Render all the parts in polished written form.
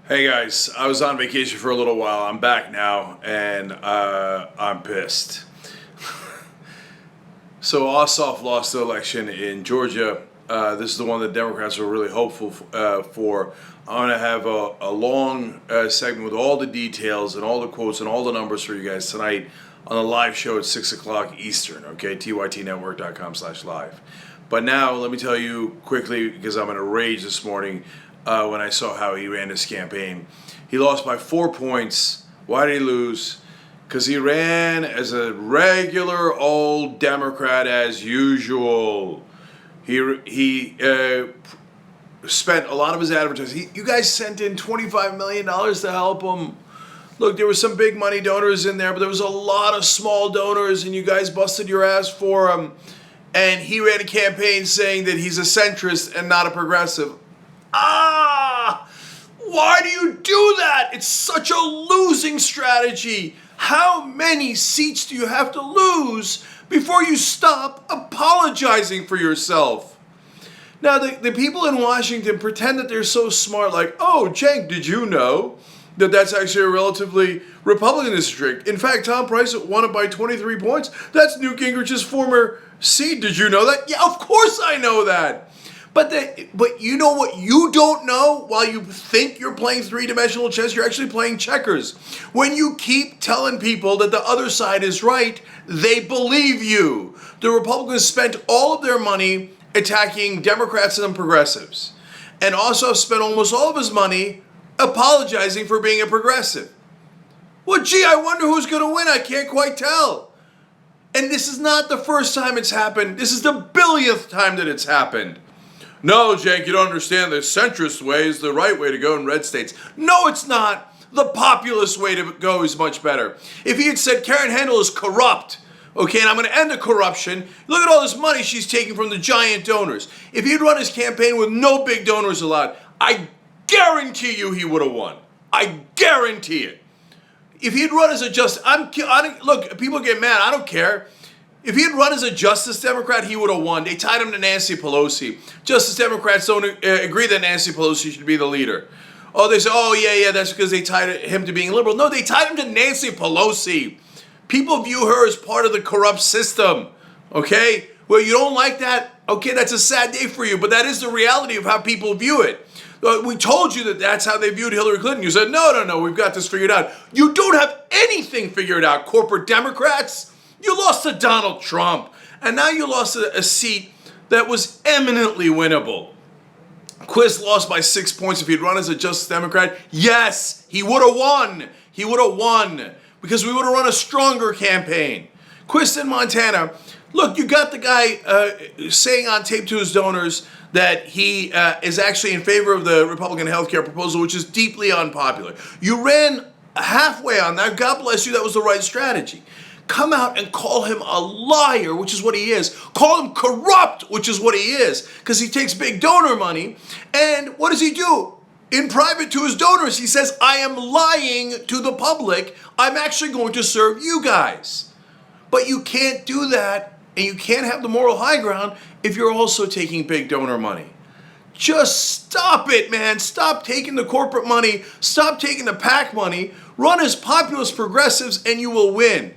Hey guys, I was on vacation for a little while. I'm back now, and I'm pissed. So Ossoff lost the election in Georgia. This is the one that Democrats were really hopeful for. I'm going to have a long segment with all the details and all the quotes and all the numbers for you guys tonight on a live show at 6 o'clock Eastern, okay? tytnetwork.com/live. But now, let me tell you quickly, because I'm in a rage this morning, when I saw how he ran his campaign. He lost by 4 points. Why did he lose? Because he ran as a regular old Democrat as usual. He spent a lot of his advertising. You guys sent in $25 million to help him. Look, there were some big money donors in there, but there was a lot of small donors, and you guys busted your ass for him. And he ran a campaign saying that he's a centrist and not a progressive. Why do you do that? It's such a losing strategy. How many seats do you have to lose before you stop apologizing for yourself? Now, the people in Washington pretend that they're so smart, like, oh, Cenk, did you know that that's actually a relatively Republican district? In fact, Tom Price won it by 23 points. That's Newt Gingrich's former seat. Did you know that? Yeah, of course I know that. But you know what you don't know? While you think you're playing three-dimensional chess, you're actually playing checkers. When you keep telling people that the other side is right, they believe you. The Republicans spent all of their money attacking Democrats and progressives, and also spent almost all of his money apologizing for being a progressive. Well, gee, I wonder who's going to win. I can't quite tell. And this is not the first time it's happened. This is the billionth time that it's happened. No, Cenk, you don't understand. The centrist way is the right way to go in red states. No, it's not. The populist way to go is much better. If he had said Karen Handel is corrupt, okay, and I'm going to end the corruption, look at all this money she's taking from the giant donors. If he'd run his campaign with no big donors allowed, I guarantee you he would have won. I guarantee it. If he'd run as a look, people get mad. I don't care. If he had run as a Justice Democrat, he would have won. They tied him to Nancy Pelosi. Justice Democrats don't agree that Nancy Pelosi should be the leader. Oh, they say, oh, yeah, that's because they tied him to being liberal. No, they tied him to Nancy Pelosi. People view her as part of the corrupt system, okay? Well, you don't like that? Okay, that's a sad day for you, but that is the reality of how people view it. We told you that that's how they viewed Hillary Clinton. You said, no, we've got this figured out. You don't have anything figured out, corporate Democrats. You lost to Donald Trump, and now you lost a seat that was eminently winnable. Quist lost by 6 points. If he'd run as a Justice Democrat, yes, he would have won. He would have won because we would have run a stronger campaign. Quist in Montana, look, you got the guy saying on tape to his donors that he is actually in favor of the Republican health care proposal, which is deeply unpopular. You ran halfway on that. God bless you. That was the right strategy. Come out and call him a liar, which is what he is. Call him corrupt, which is what he is, because he takes big donor money. And what does he do? In private to his donors, he says, I am lying to the public. I'm actually going to serve you guys. But you can't do that, and you can't have the moral high ground if you're also taking big donor money. Just stop it, man. Stop taking the corporate money. Stop taking the PAC money. Run as populist progressives, and you will win.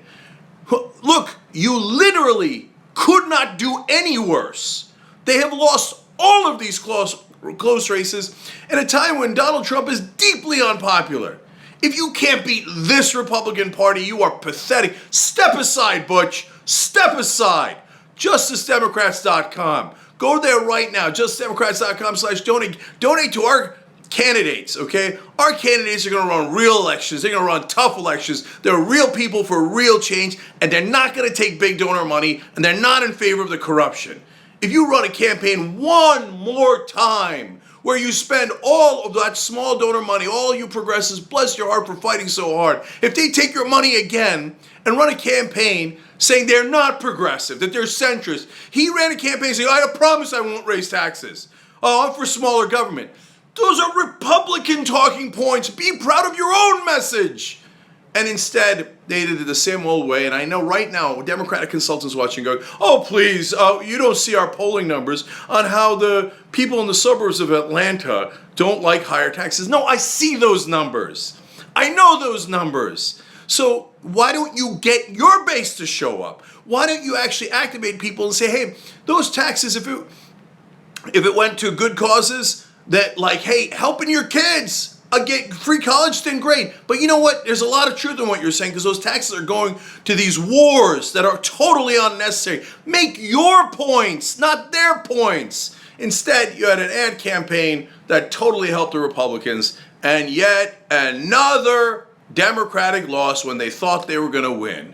Look, you literally could not do any worse. They have lost all of these close races at a time when Donald Trump is deeply unpopular. If you can't beat this Republican Party, you are pathetic. Step aside, Butch. Step aside. JusticeDemocrats.com. Go there right now. JusticeDemocrats.com/donate. Donate to our candidates, okay? Our candidates are going to run real elections. They're going to run tough elections. They're real people for real change, and they're not going to take big donor money, and they're not in favor of the corruption. If you run a campaign one more time where you spend all of that small donor money, all you progressives, bless your heart for fighting so hard, if they take your money again and run a campaign saying they're not progressive, that they're centrist, he ran a campaign saying, I promise I won't raise taxes. Oh, I'm for smaller government. Those are Republican talking points. Be proud of your own message. And instead, they did it the same old way. And I know right now, Democratic consultants watching going, oh, please, you don't see our polling numbers on how the people in the suburbs of Atlanta don't like higher taxes. No, I see those numbers. I know those numbers. So why don't you get your base to show up? Why don't you actually activate people and say, hey, those taxes, if it went to good causes, that like, hey, helping your kids, get free college, then great. But you know what? There's a lot of truth in what you're saying, because those taxes are going to these wars that are totally unnecessary. Make your points, not their points. Instead, you had an ad campaign that totally helped the Republicans, and yet another Democratic loss when they thought they were going to win.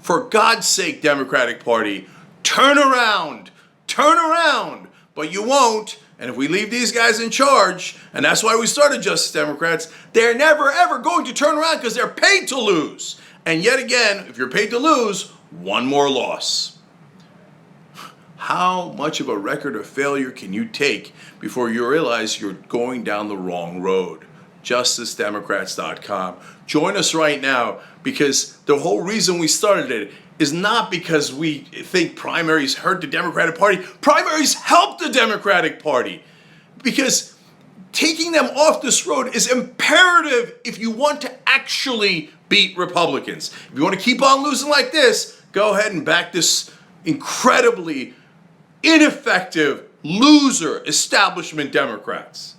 For God's sake, Democratic Party, turn around. But you won't. And if we leave these guys in charge, and that's why we started Justice Democrats, they're never ever going to turn around because they're paid to lose. And yet again, if you're paid to lose, one more loss. How much of a record of failure can you take before you realize you're going down the wrong road? JusticeDemocrats.com. Join us right now, because the whole reason we started it is not because we think primaries hurt the Democratic Party. Primaries help the Democratic Party, because taking them off this road is imperative if you want to actually beat Republicans. If you want to keep on losing like this, go ahead and back this incredibly ineffective loser establishment Democrats.